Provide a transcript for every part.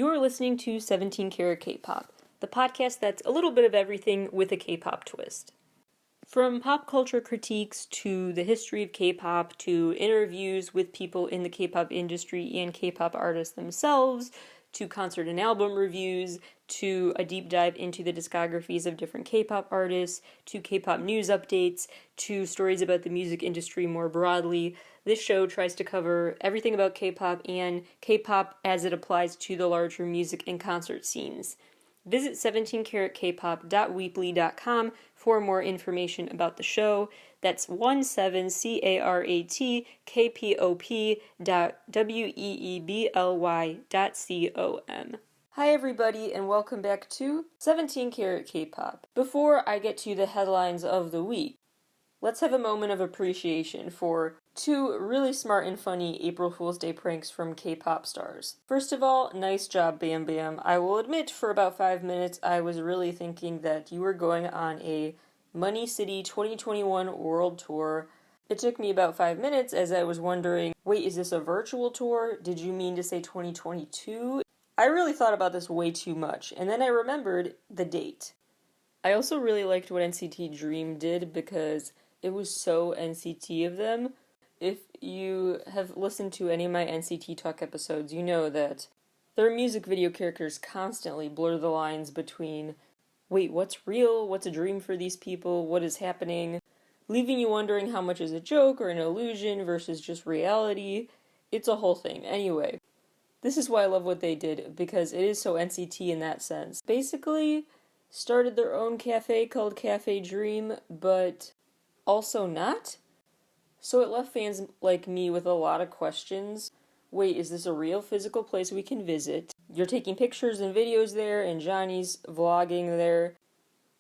You're listening to 17 Carat K-Pop, the podcast that's a little bit of everything with a K-pop twist. From pop culture critiques to the history of K-pop to interviews with people in the K-pop industry and K-pop artists themselves, to concert and album reviews, to a deep dive into the discographies of different K-pop artists, to K-pop news updates, to stories about the music industry more broadly. This show tries to cover everything about K-pop and K-pop as it applies to the larger music and concert scenes. Visit 17caratkpop.weebly.com for more information about the show. That's 17caratkpop.weebly.com. Hi everybody and welcome back to 17 Carat K-Pop. Before I get to the headlines of the week, let's have a moment of appreciation for two really smart and funny April Fool's Day pranks from K-pop stars. First of all, nice job, Bam Bam. I will admit, for about 5 minutes, I was really thinking that you were going on a Money City 2021 world tour. It took me about 5 minutes as I was wondering, wait, is this a virtual tour? Did you mean to say 2022? I really thought about this way too much, and then I remembered the date. I also really liked what NCT Dream did because it was so NCT of them. If you have listened to any of my NCT Talk episodes, you know that their music video characters constantly blur the lines between, wait, what's real? What's a dream for these people? What is happening? Leaving you wondering how much is a joke or an illusion versus just reality. It's a whole thing. Anyway, this is why I love what they did, because it is so NCT in that sense. Basically, started their own cafe called Cafe Dream, but also not. So it left fans like me with a lot of questions. Wait, is this a real physical place we can visit? You're taking pictures and videos there, and Johnny's vlogging there.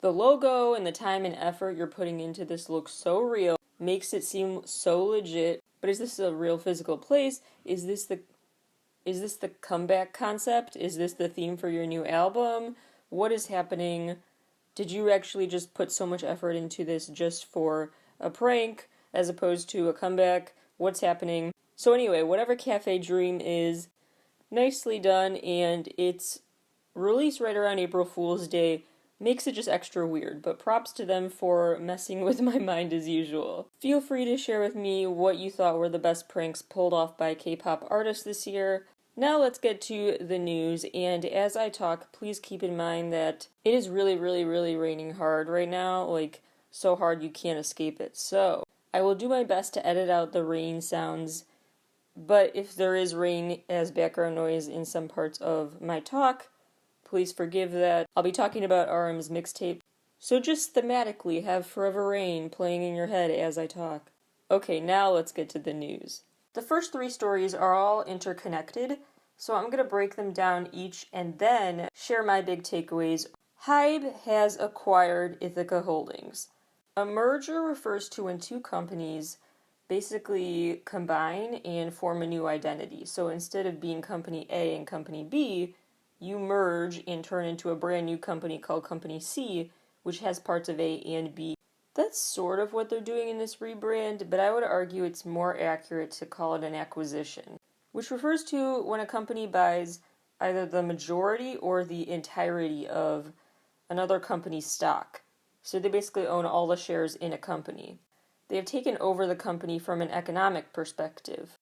The logo and the time and effort you're putting into this looks so real, makes it seem so legit. But is this a real physical place? Is this the comeback concept? Is this the theme for your new album? What is happening? Did you actually just put so much effort into this just for a prank as opposed to a comeback? What's happening? So anyway, whatever Cafe Dream is, nicely done, and its release right around April Fool's Day makes it just extra weird, but props to them for messing with my mind as usual. Feel free to share with me what you thought were the best pranks pulled off by K-pop artists this year. Now let's get to the news, and as I talk, please keep in mind that it is really raining hard right now, like so hard you can't escape it. So I will do my best to edit out the rain sounds, but if there is rain as background noise in some parts of my talk, please forgive that. I'll be talking about RM's mixtape, so just thematically have Forever Rain playing in your head as I talk. Okay, now let's get to the news. The first three stories are all interconnected, so I'm going to break them down each and then share my big takeaways. HYBE has acquired Ithaca Holdings. A merger refers to when two companies basically combine and form a new identity. So instead of being Company A and Company B, you merge and turn into a brand new company called Company C, which has parts of A and B. That's sort of what they're doing in this rebrand, but I would argue it's more accurate to call it an acquisition, which refers to when a company buys either the majority or the entirety of another company's stock. So they basically own all the shares in a company. They have taken over the company from an economic perspective.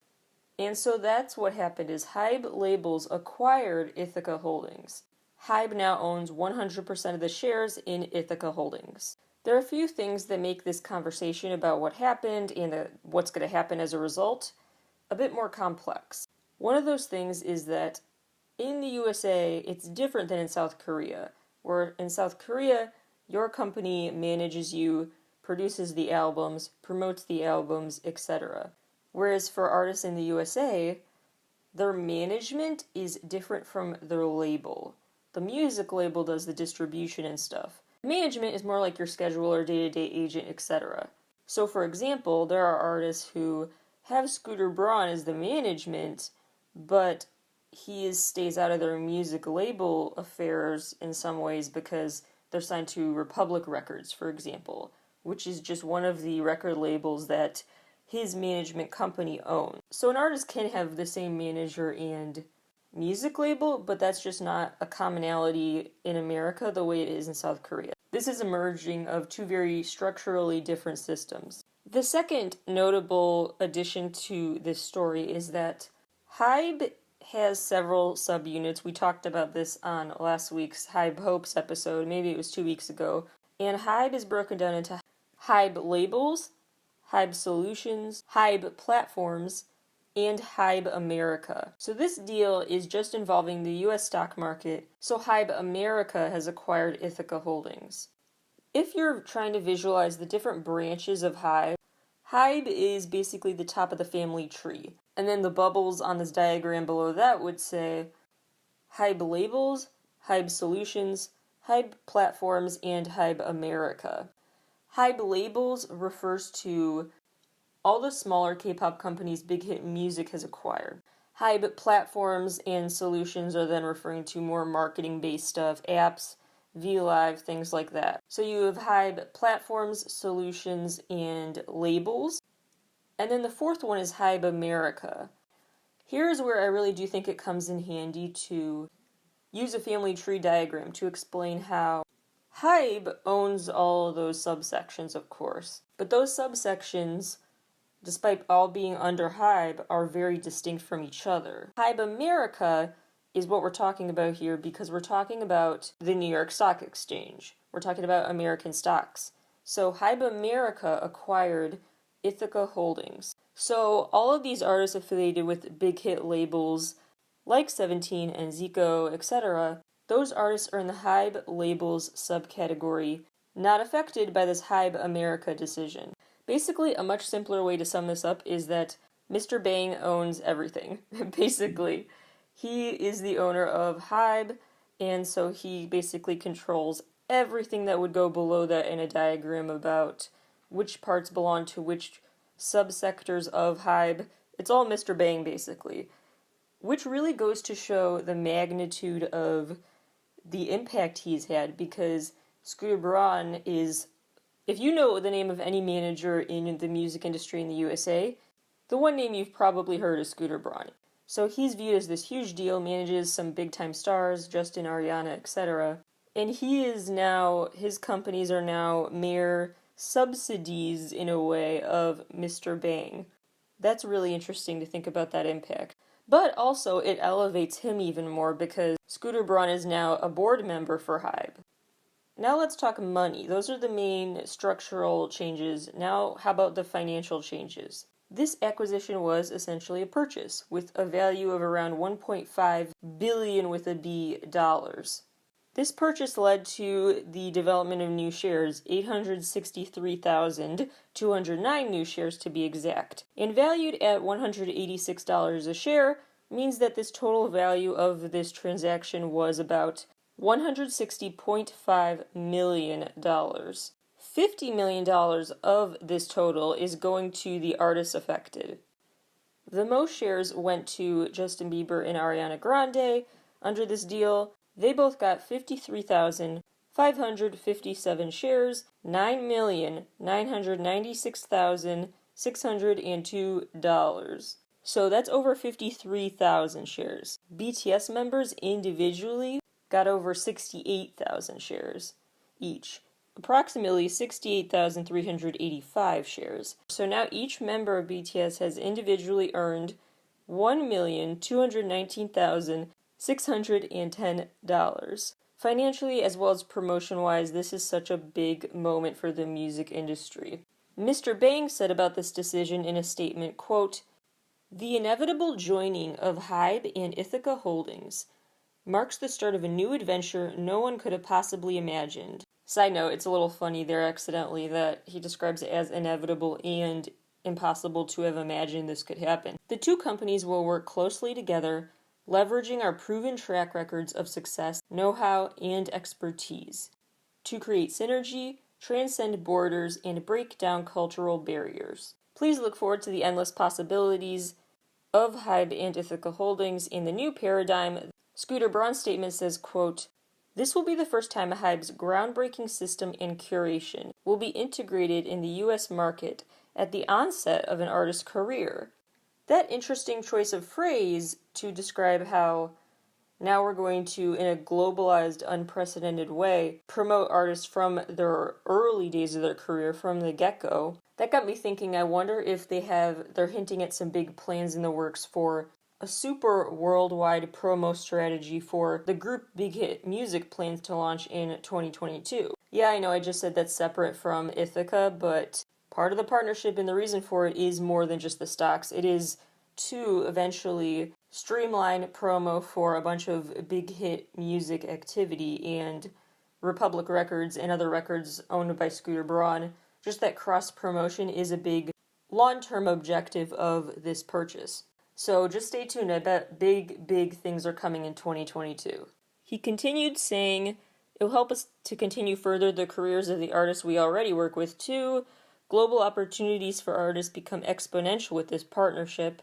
And so that's what happened is HYBE Labels acquired Ithaca Holdings. HYBE now owns 100% of the shares in Ithaca Holdings. There are a few things that make this conversation about what happened and what's going to happen as a result a bit more complex. One of those things is that in the USA, it's different than in South Korea, where in South Korea, your company manages you, produces the albums, promotes the albums, etc. Whereas for artists in the USA, their management is different from their label. The music label does the distribution and stuff. Management is more like your scheduler, day-to-day agent, etc. So for example, there are artists who have Scooter Braun as the management, but he stays out of their music label affairs in some ways because they're signed to Republic Records, for example, which is just one of the record labels that his management company owns. So an artist can have the same manager and music label, but that's just not a commonality in America the way it is in South Korea. This is a merging of two very structurally different systems. The second notable addition to this story is that HYBE has several subunits. We talked about this on last week's HYBE Hopes episode, maybe it was 2 weeks ago. And HYBE is broken down into HYBE labels, HYBE solutions, HYBE platforms, and HYBE America. So this deal is just involving the US stock market, so HYBE America has acquired Ithaca Holdings. If you're trying to visualize the different branches of HYBE, HYBE is basically the top of the family tree. And then the bubbles on this diagram below that would say HYBE labels, HYBE solutions, HYBE platforms, and HYBE America. HYBE labels refers to all the smaller K-pop companies Big Hit Music has acquired. HYBE platforms and solutions are then referring to more marketing-based stuff, apps, VLive, things like that. So you have HYBE platforms, solutions, and labels. And then the fourth one is HYBE America. Here's where I really do think it comes in handy to use a family tree diagram to explain how HYBE owns all of those subsections, of course. But those subsections, despite all being under HYBE, are very distinct from each other. HYBE America is what we're talking about here because we're talking about the New York Stock Exchange. We're talking about American stocks. So HYBE America acquired Ithaca Holdings. So all of these artists affiliated with big hit labels like 17 and Zico, etc., those artists are in the HYBE labels subcategory, not affected by this HYBE America decision. Basically, a much simpler way to sum this up is that Mr. Bang owns everything. Basically, he is the owner of HYBE, and so he basically controls everything that would go below that in a diagram about which parts belong to which subsectors of HYBE. It's all Mr. Bang, basically. Which really goes to show the magnitude of the impact he's had, because Scooter Braun is, if you know the name of any manager in the music industry in the USA, the one name you've probably heard is Scooter Braun. So he's viewed as this huge deal, manages some big-time stars, Justin, Ariana, etc. And he is now, his companies are now mere subsidies, in a way, of Mr. Bang. That's really interesting to think about that impact. But also, it elevates him even more because Scooter Braun is now a board member for HYBE. Now let's talk money. Those are the main structural changes. Now, how about the financial changes? This acquisition was essentially a purchase with a value of around $1.5 billion with a B dollars. This purchase led to the development of new shares, 863,209 new shares to be exact, and valued at $186 a share means that this total value of this transaction was about $160.5 million. $50 million of this total is going to the artists affected. The most shares went to Justin Bieber and Ariana Grande under this deal. They both got 53,557 shares, $9,996,602. So that's over 53,000 shares. BTS members individually got over 68,000 shares each, approximately 68,385 shares. So now each member of BTS has individually earned $1,219,610. Financially, as well as promotion-wise, this is such a big moment for the music industry. Mr. Bang said about this decision in a statement, quote, "The inevitable joining of HYBE and Ithaca Holdings marks the start of a new adventure no one could have possibly imagined." Side note, it's a little funny there accidentally that he describes it as inevitable and impossible to have imagined this could happen. The two companies will work closely together, leveraging our proven track records of success, know-how, and expertise to create synergy, transcend borders, and break down cultural barriers. Please look forward to the endless possibilities of HYBE and Ithaca Holdings in the new paradigm. Scooter Braun's statement says, quote, "This will be the first time HYBE's groundbreaking system and curation will be integrated in the U.S. market at the onset of an artist's career." That interesting choice of phrase to describe how now we're going to, in a globalized, unprecedented way, promote artists from their early days of their career, from the get-go. That got me thinking, I wonder if they're hinting at some big plans in the works for a super worldwide promo strategy for the group Big Hit Music plans to launch in 2022. Yeah, I know I just said that's separate from Ithaca, but part of the partnership and the reason for it is more than just the stocks. It is to eventually streamline promo for a bunch of big hit music activity, and Republic Records and other records owned by Scooter Braun. Just that cross-promotion is a big long-term objective of this purchase. So just stay tuned. I bet big things are coming in 2022. He continued saying, it will help us to continue further the careers of the artists we already work with too. Global opportunities for artists become exponential with this partnership.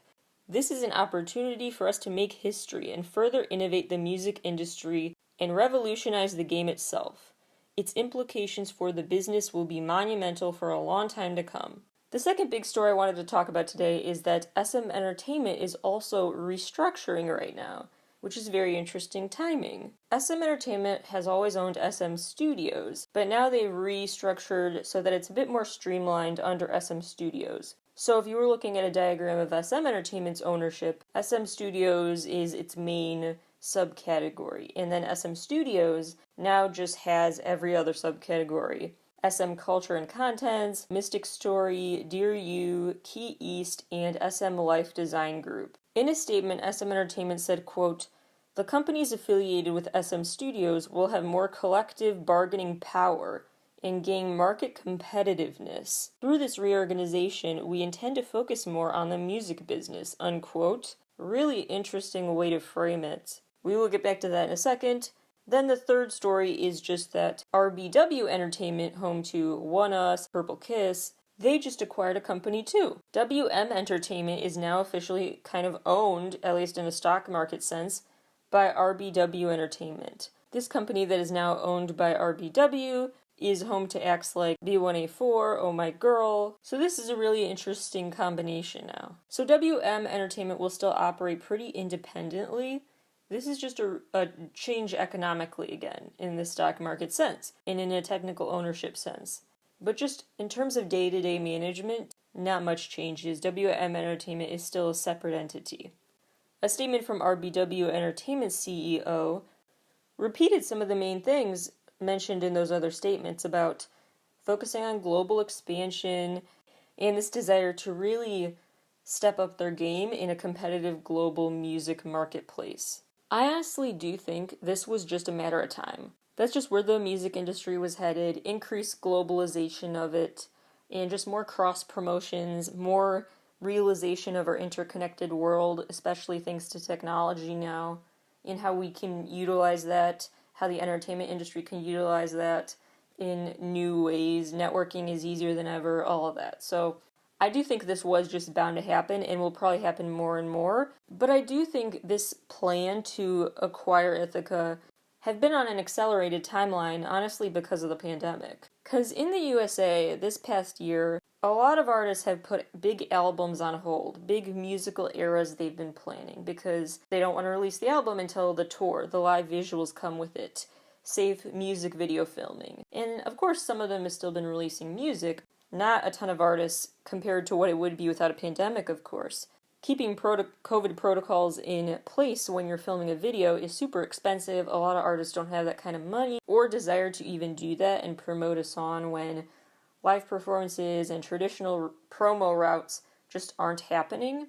This is an opportunity for us to make history and further innovate the music industry and revolutionize the game itself. Its implications for the business will be monumental for a long time to come. The second big story I wanted to talk about today is that SM Entertainment is also restructuring right now, which is very interesting timing. SM Entertainment has always owned SM Studios, but now they've restructured so that it's a bit more streamlined under SM Studios. So if you were looking at a diagram of SM Entertainment's ownership, SM Studios is its main subcategory, and then SM Studios now just has every other subcategory. SM Culture and Contents, Mystic Story, Dear You, Key East, and SM Life Design Group. In a statement, SM Entertainment said, quote, "The companies affiliated with SM Studios will have more collective bargaining power and gain market competitiveness. Through this reorganization, we intend to focus more on the music business," unquote. Really interesting way to frame it. We will get back to that in a second. Then the third story is just that RBW Entertainment, home to One Us, Purple Kiss, they just acquired a company too. WM Entertainment is now officially kind of owned, at least in a stock market sense, by RBW Entertainment. This company that is now owned by RBW is home to acts like B1A4, Oh My Girl. So this is a really interesting combination now. So WM Entertainment will still operate pretty independently. This is just a change economically again, in the stock market sense, and in a technical ownership sense. But just in terms of day-to-day management, not much changes. WM Entertainment is still a separate entity. A statement from RBW Entertainment CEO repeated some of the main things mentioned in those other statements about focusing on global expansion and this desire to really step up their game in a competitive global music marketplace. I honestly do think this was just a matter of time. That's just where the music industry was headed, increased globalization of it, and just more cross-promotions, more realization of our interconnected world, especially thanks to technology now, and how we can utilize that, how the entertainment industry can utilize that in new ways. Networking is easier than ever, all of that. So I do think this was just bound to happen and will probably happen more and more. But I do think this plan to acquire Ithaca have been on an accelerated timeline, honestly, because of the pandemic. Because in the USA, this past year, a lot of artists have put big albums on hold, big musical eras they've been planning, because they don't want to release the album until the tour, the live visuals come with it, safe music video filming. And of course, some of them have still been releasing music, not a ton of artists compared to what it would be without a pandemic, of course. Keeping COVID protocols in place when you're filming a video is super expensive. A lot of artists don't have that kind of money or desire to even do that and promote a song when live performances and traditional promo routes just aren't happening.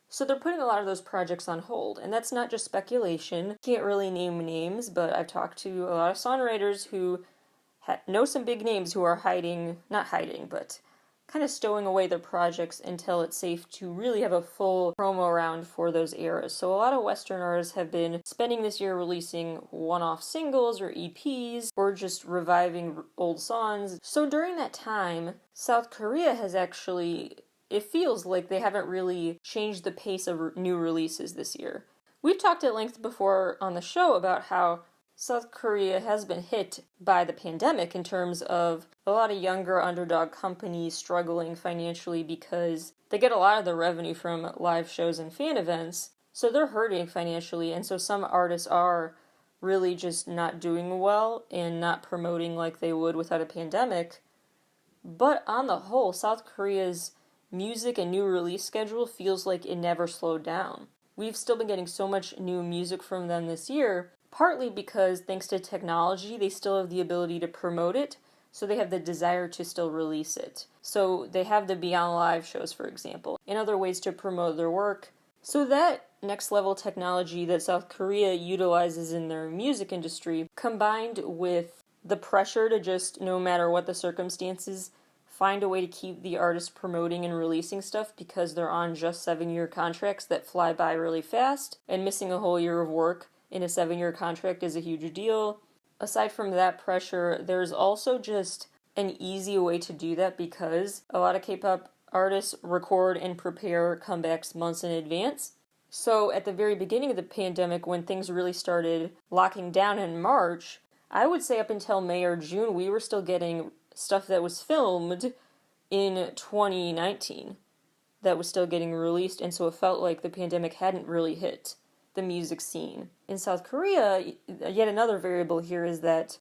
So they're putting a lot of those projects on hold, and that's not just speculation. Can't really name names, but I've talked to a lot of songwriters who know some big names who are not hiding, but kind of stowing away their projects until it's safe to really have a full promo round for those eras. So a lot of Western artists have been spending this year releasing one-off singles or EPs or just reviving old songs. So during that time, South Korea has actually, it feels like they haven't really changed the pace of new releases this year. We've talked at length before on the show about how South Korea has been hit by the pandemic in terms of a lot of younger underdog companies struggling financially because they get a lot of their revenue from live shows and fan events. So they're hurting financially, and so some artists are really just not doing well and not promoting like they would without a pandemic. But on the whole, South Korea's music and new release schedule feels like it never slowed down. We've still been getting so much new music from them this year, partly because thanks to technology, they still have the ability to promote it, so they have the desire to still release it. So they have the Beyond Live shows, for example, and other ways to promote their work. So that next level technology that South Korea utilizes in their music industry, combined with the pressure to just, no matter what the circumstances, find a way to keep the artist promoting and releasing stuff because they're on just 7-year contracts that fly by really fast, and missing a whole year of work in a 7-year contract is a huge deal. Aside from that pressure, there's also just an easy way to do that because a lot of K-pop artists record and prepare comebacks months in advance. So at the very beginning of the pandemic, when things really started locking down in March, I would say up until May or June, we were still getting stuff that was filmed in 2019 that was still getting released, and so it felt like the pandemic hadn't really hit the music scene. In South Korea, yet another variable here is that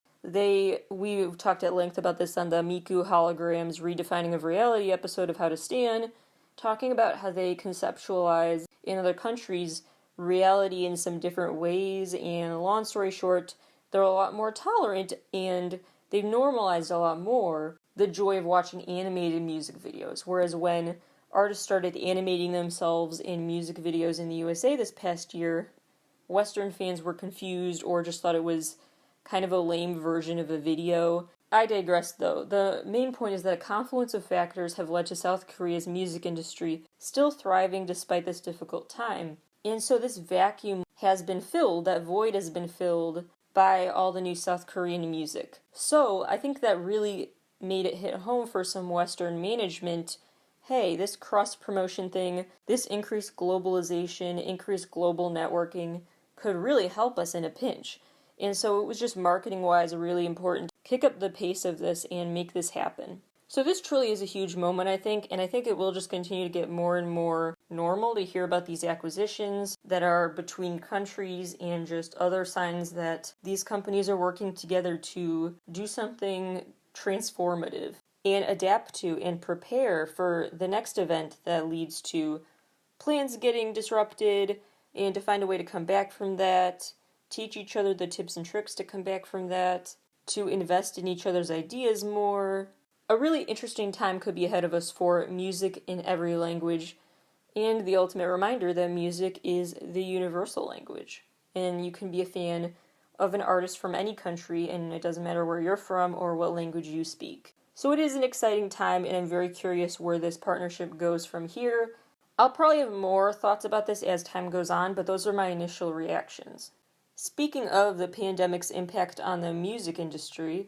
we've talked at length about this on the Miku Holograms Redefining of Reality episode of How to Stan, talking about how they conceptualize in other countries reality in some different ways, and long story short, they're a lot more tolerant and they've normalized a lot more the joy of watching animated music videos, whereas when artists started animating themselves in music videos in the USA this past year, Western fans were confused or just thought it was kind of a lame version of a video. I digress though. The main point is that a confluence of factors have led to South Korea's music industry still thriving despite this difficult time. And so this vacuum has been filled, that void has been filled by all the new South Korean music. So I think that really made it hit home for some Western management. Hey, this cross-promotion thing, this increased globalization, increased global networking could really help us in a pinch. And so it was just marketing-wise really important to kick up the pace of this and make this happen. So this truly is a huge moment, I think, and I think it will just continue to get more and more normal to hear about these acquisitions that are between countries and just other signs that these companies are working together to do something transformative and adapt to and prepare for the next event that leads to plans getting disrupted and to find a way to come back from that, teach each other the tips and tricks to come back from that, to invest in each other's ideas more. A really interesting time could be ahead of us for music in every language, and the ultimate reminder that music is the universal language. And you can be a fan of an artist from any country, and it doesn't matter where you're from or what language you speak. So it is an exciting time, and I'm very curious where this partnership goes from here. I'll probably have more thoughts about this as time goes on, but those are my initial reactions. Speaking of the pandemic's impact on the music industry,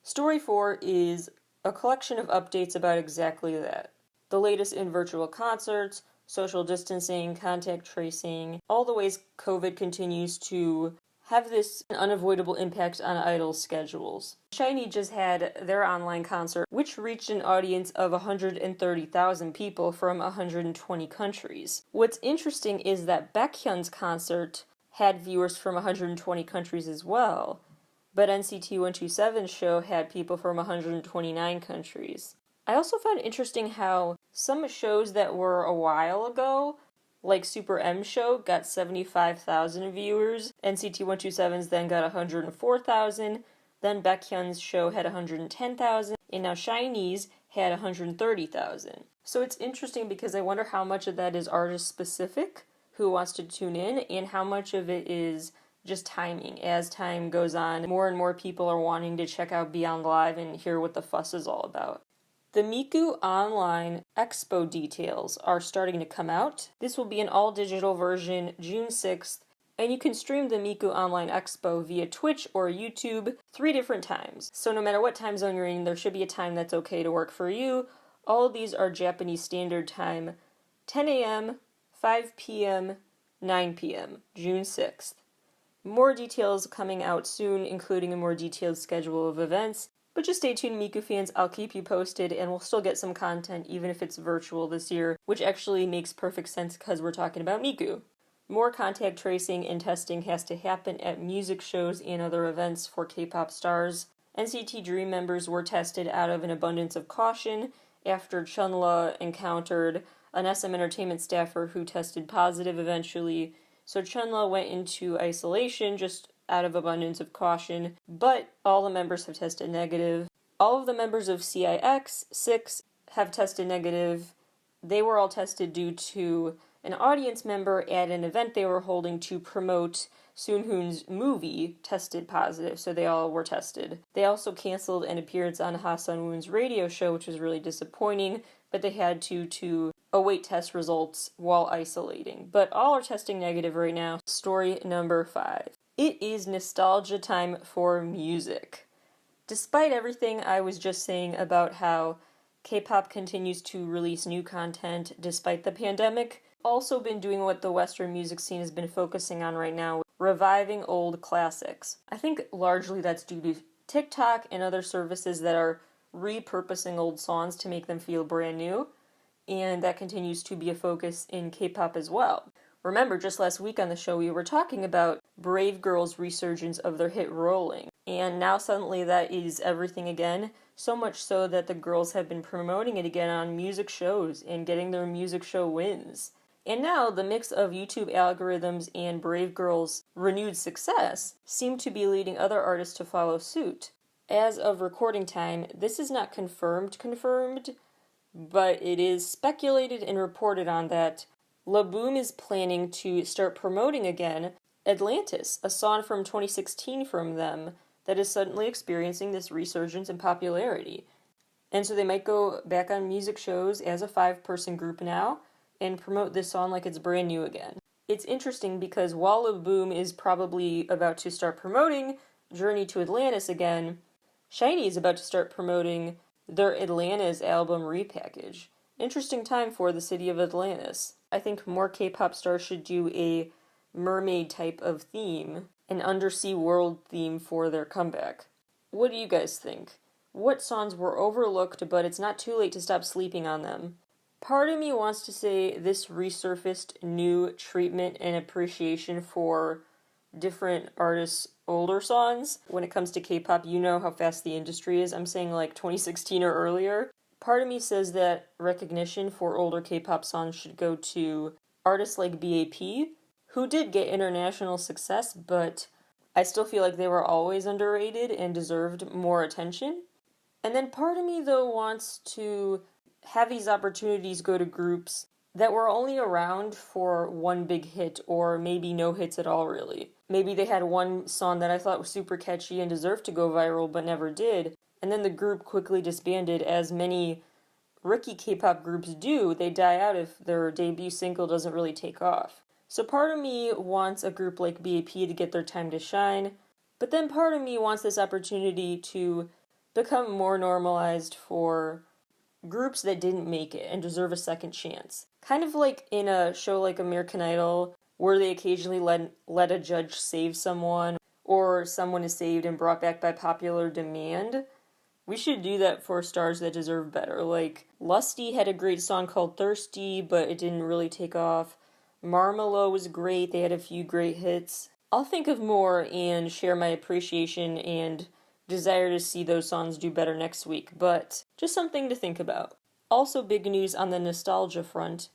Story 4 is a collection of updates about exactly that. The latest in virtual concerts, social distancing, contact tracing, all the ways COVID continues to have this unavoidable impact on idols' schedules. SHINee just had their online concert, which reached an audience of 130,000 people from 120 countries. What's interesting is that Baekhyun's concert had viewers from 120 countries as well, but NCT 127's show had people from 129 countries. I also found interesting how some shows that were a while ago, like Super M's show, got 75,000 viewers, NCT 127's then got 104,000, then Baekhyun's show had 110,000, and now SHINee's had 130,000. So it's interesting because I wonder how much of that is artist specific, who wants to tune in, and how much of it is just timing. As time goes on, more and more people are wanting to check out Beyond Live and hear what the fuss is all about. The Miku Online Expo details are starting to come out. This will be an all-digital version June 6th, and you can stream the Miku Online Expo via Twitch or YouTube 3 different times. So no matter what time zone you're in, there should be a time that's okay to work for you. All of these are Japanese Standard Time, 10 a.m., 5 p.m., 9 p.m., June 6th. More details coming out soon, including a more detailed schedule of events. But just stay tuned, Miku fans. I'll keep you posted, and we'll still get some content, even if it's virtual this year, which actually makes perfect sense because we're talking about Miku. more contact tracing and testing has to happen at music shows and other events for K-pop stars. NCT Dream members were tested out of an abundance of caution after Chunla encountered an SM Entertainment staffer who tested positive eventually. So Chunla went into isolation just out of abundance of caution, but all the members have tested negative. All of the members of CIX 6 have tested negative. They were all tested due to an audience member at an event they were holding to promote Soonhoon's movie tested positive, so they all were tested. They also canceled an appearance on Ha Sun-woon's radio show, which was really disappointing, but they had to await test results while isolating. But all are testing negative right now. Story number 5. It is nostalgia time for music. Despite everything I was just saying about how K-pop continues to release new content despite the pandemic, also been doing what the Western music scene has been focusing on right now, reviving old classics. I think largely that's due to TikTok and other services that are repurposing old songs to make them feel brand new, and that continues to be a focus in K-pop as well. Remember, just last week on the show we were talking about Brave Girls' resurgence of their hit Rolling, and now suddenly that is everything again, so much so that the girls have been promoting it again on music shows and getting their music show wins. And now the mix of YouTube algorithms and Brave Girls' renewed success seem to be leading other artists to follow suit. As of recording time, this is not confirmed, but it is speculated and reported on that LaBoom is planning to start promoting again Atlantis, a song from 2016 from them that is suddenly experiencing this resurgence in popularity. And so they might go back on music shows as a 5-person group now and promote this song like it's brand new again. It's interesting because while LaBoom is probably about to start promoting Journey to Atlantis again, SHINee is about to start promoting their Atlantis album repackage. Interesting time for the city of Atlantis. I think more K-pop stars should do a mermaid type of theme, an undersea world theme for their comeback. What do you guys think? What songs were overlooked, but it's not too late to stop sleeping on them? Part of me wants to say this resurfaced new treatment and appreciation for different artists' older songs. When it comes to K-pop, you know how fast the industry is. I'm saying like 2016 or earlier. Part of me says that recognition for older K-pop songs should go to artists like BAP, who did get international success, but I still feel like they were always underrated and deserved more attention. And then part of me, though, wants to have these opportunities go to groups that were only around for one big hit, or maybe no hits at all, really. Maybe they had one song that I thought was super catchy and deserved to go viral, but never did, and then the group quickly disbanded, as many rookie K-pop groups do. They die out if their debut single doesn't really take off. So part of me wants a group like BAP to get their time to shine, but then part of me wants this opportunity to become more normalized for groups that didn't make it and deserve a second chance. Kind of like in a show like American Idol, where they occasionally let a judge save someone, or someone is saved and brought back by popular demand. We should do that for stars that deserve better. Like, Lusty had a great song called Thirsty, but it didn't really take off. Marmelo was great, they had a few great hits. I'll think of more and share my appreciation and desire to see those songs do better next week, but just something to think about. Also big news on the nostalgia front.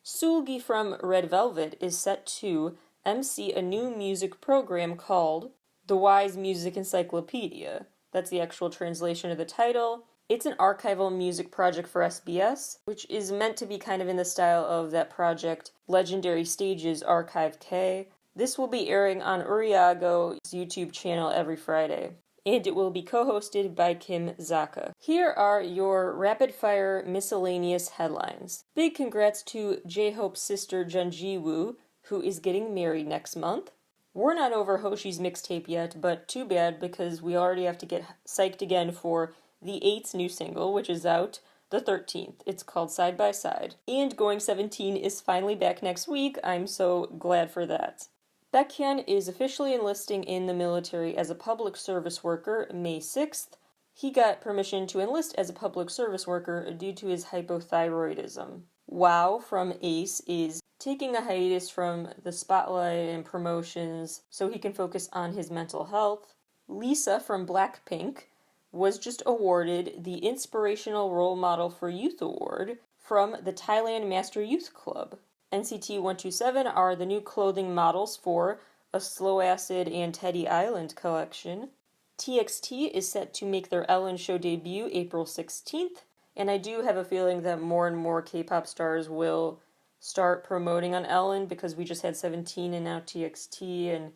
Seulgi from Red Velvet is set to MC a new music program called The Wise Music Encyclopedia. That's the actual translation of the title. It's an archival music project for SBS, which is meant to be kind of in the style of that project Legendary Stages Archive K. This will be airing on Uriago's YouTube channel every Friday, and it will be co-hosted by Kim Zaka. Here are your rapid-fire miscellaneous headlines. Big congrats to J-Hope's sister Jeonji-woo, who is getting married next month. We're not over Hoshi's mixtape yet, but too bad because we already have to get psyched again for the 8's new single, which is out the 13th. It's called Side by Side. And Going 17 is finally back next week. I'm so glad for that. Baekhyun is officially enlisting in the military as a public service worker May 6th. He got permission to enlist as a public service worker due to his hypothyroidism. Wow from Ace is taking a hiatus from the spotlight and promotions so he can focus on his mental health. Lisa from Blackpink was just awarded the Inspirational Role Model for Youth Award from the Thailand Master Youth Club. NCT 127 are the new clothing models for a Slow Acid and Teddy Island collection. TXT is set to make their Ellen Show debut April 16th, and I do have a feeling that more and more K-pop stars will start promoting on Ellen because we just had 17 and now TXT, and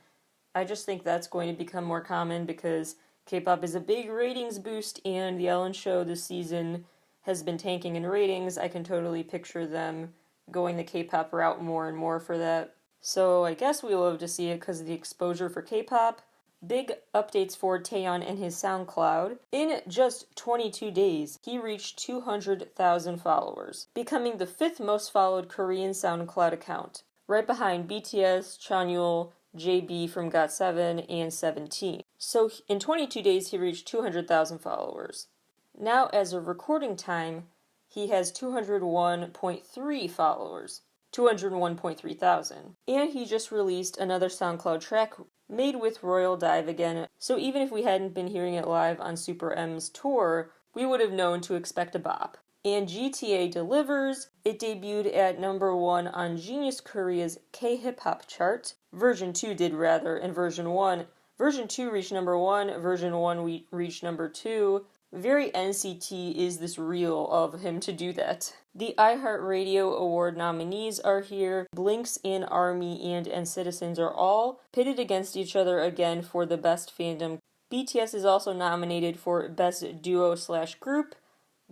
I just think that's going to become more common because K-pop is a big ratings boost, and the Ellen Show this season has been tanking in ratings. I can totally picture them going the K-pop route more and more for that. So I guess we love to see it because of the exposure for K-pop. Big updates for Taeyeon and his SoundCloud. In just 22 days, he reached 200,000 followers, becoming the 5th most followed Korean SoundCloud account, right behind BTS, Chanyeol, JB from GOT7, and 17. So in 22 days, he reached 200,000 followers. Now, as of recording time, he has 201.3 followers, 201.3 thousand. And he just released another SoundCloud track made with Royal Dive again, so even if we hadn't been hearing it live on Super M's tour, we would have known to expect a bop. And GTA delivers. It debuted at number 1 on Genius Korea's K-Hip-Hop chart. Version 2 did rather, and Version 1. Version 2 reached number 1, Version 1 reached number 2. Very NCT is this reel of him to do that. The iHeartRadio Award nominees are here. Blinks and ARMY and Citizens are all pitted against each other again for the best fandom. BTS is also nominated for Best Duo/Group.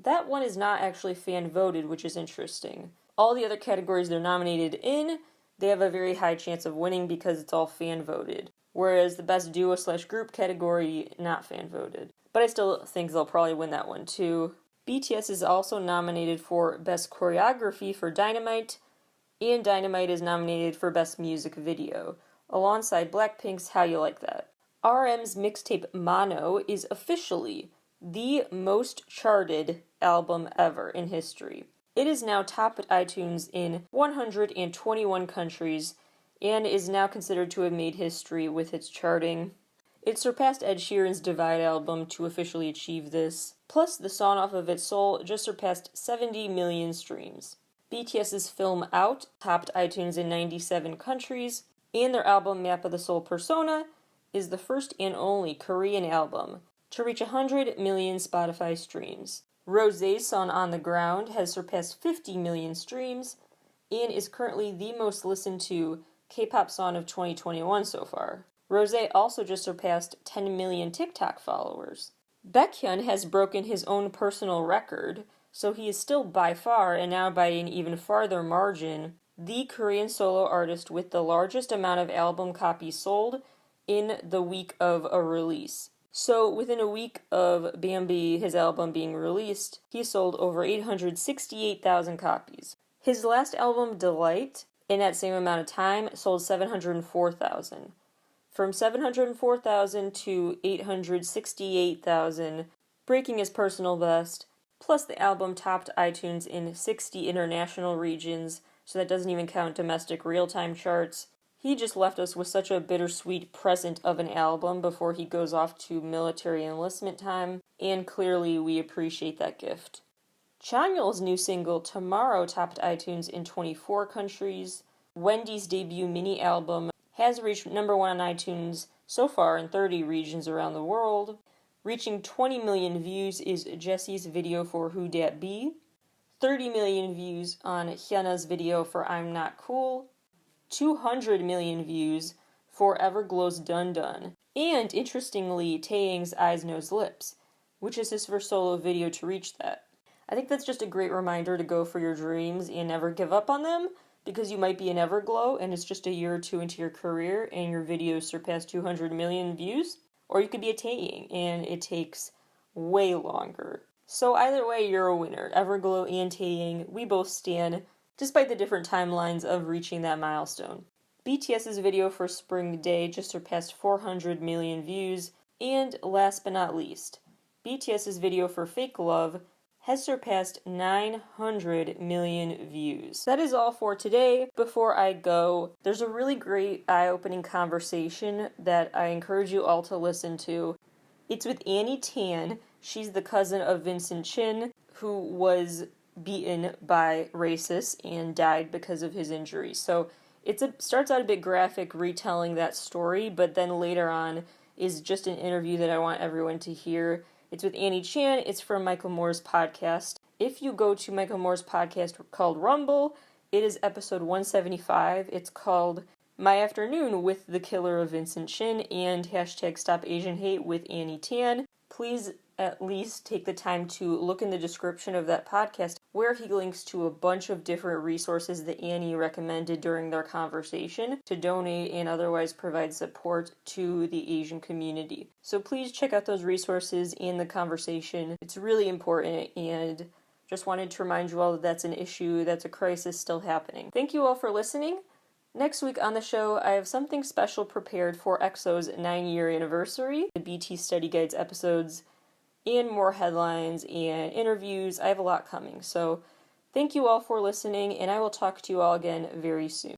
That one is not actually fan voted, which is interesting. All the other categories they're nominated in, they have a very high chance of winning because it's all fan voted. Whereas the Best Duo/Group category, not fan voted. But I still think they'll probably win that one too. BTS is also nominated for Best Choreography for Dynamite, and Dynamite is nominated for Best Music Video, alongside Blackpink's How You Like That. RM's mixtape Mono is officially the most charted album ever in history. It is now top at iTunes in 121 countries, and is now considered to have made history with its charting. It surpassed Ed Sheeran's Divide album to officially achieve this. Plus, the song off of it, Soul, just surpassed 70 million streams. BTS's Film Out topped iTunes in 97 countries, and their album Map of the Soul Persona is the first and only Korean album to reach 100 million Spotify streams. Rosé's song On the Ground has surpassed 50 million streams, and is currently the most listened to K-pop song of 2021 so far. Rosé also just surpassed 10 million TikTok followers. Baekhyun has broken his own personal record, so he is still by far, and now by an even farther margin, the Korean solo artist with the largest amount of album copies sold in the week of a release. So within a week of Bambi, his album being released, he sold over 868,000 copies. His last album, Delight, in that same amount of time, sold 704,000. From 704,000 to 868,000, breaking his personal best. Plus, the album topped iTunes in 60 international regions, so that doesn't even count domestic real-time charts. He just left us with such a bittersweet present of an album before he goes off to military enlistment time, and clearly we appreciate that gift. Chanyeol's new single, Tomorrow, topped iTunes in 24 countries. Wendy's debut mini-album has reached number 1 on iTunes so far in 30 regions around the world. Reaching 20 million views is Jessie's video for Who Dat Be, 30 million views on Hyuna's video for I'm Not Cool, 200 million views for Everglow's Dun Dun, and interestingly, Taeyang's Eyes, Nose, Lips, which is his first solo video to reach that. I think that's just a great reminder to go for your dreams and never give up on them, because you might be an Everglow and it's just a year or two into your career and your videos surpass 200 million views, or you could be a Taeyang and it takes way longer. So either way, you're a winner. Everglow and Taeyang, we both stand, despite the different timelines of reaching that milestone. BTS's video for Spring Day just surpassed 400 million views, and last but not least, BTS's video for Fake Love has surpassed 900 million views. That is all for today. Before I go, there's a really great eye-opening conversation that I encourage you all to listen to. It's with Annie Tan. She's the cousin of Vincent Chin, who was beaten by racists and died because of his injuries. So starts out a bit graphic retelling that story, but then later on is just an interview that I want everyone to hear. It's with Annie Chan. It's from Michael Moore's podcast. If you go to Michael Moore's podcast called Rumble, it is episode 175. It's called My Afternoon with the Killer of Vincent Chin and hashtag Stop Asian Hate with Annie Tan. Please at least take the time to look in the description of that podcast where he links to a bunch of different resources that Annie recommended during their conversation to donate and otherwise provide support to the Asian community. So please check out those resources and the conversation. It's really important, and just wanted to remind you all that that's an issue, that's a crisis still happening. Thank you all for listening. Next week on the show, I have something special prepared for EXO's 9-year anniversary, the BT Study Guides episodes, and more headlines and interviews. I have a lot coming. So thank you all for listening, and I will talk to you all again very soon.